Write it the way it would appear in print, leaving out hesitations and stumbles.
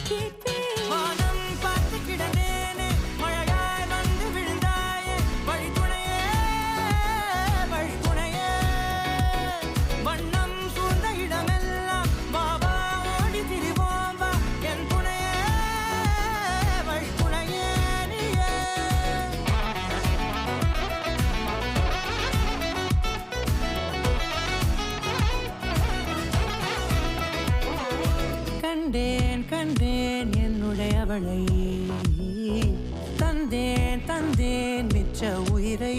கேட்பேன். வானம் பார்த்து கிடந்தேனே, மழையாய் வந்து விழுந்தாயே, வழித்துணையே, வழித்துணையே. வண்ணம் சூழ்ந்த இடமெல்லாம் வா வா ஓடி திரிவோம் வா, என் துணையே, வழித்துணையே நீயே. கண்டேன் கண்டேன் என்னுடையவளை, தந்தேன் தந்தேன் மிச்ச உயிரை.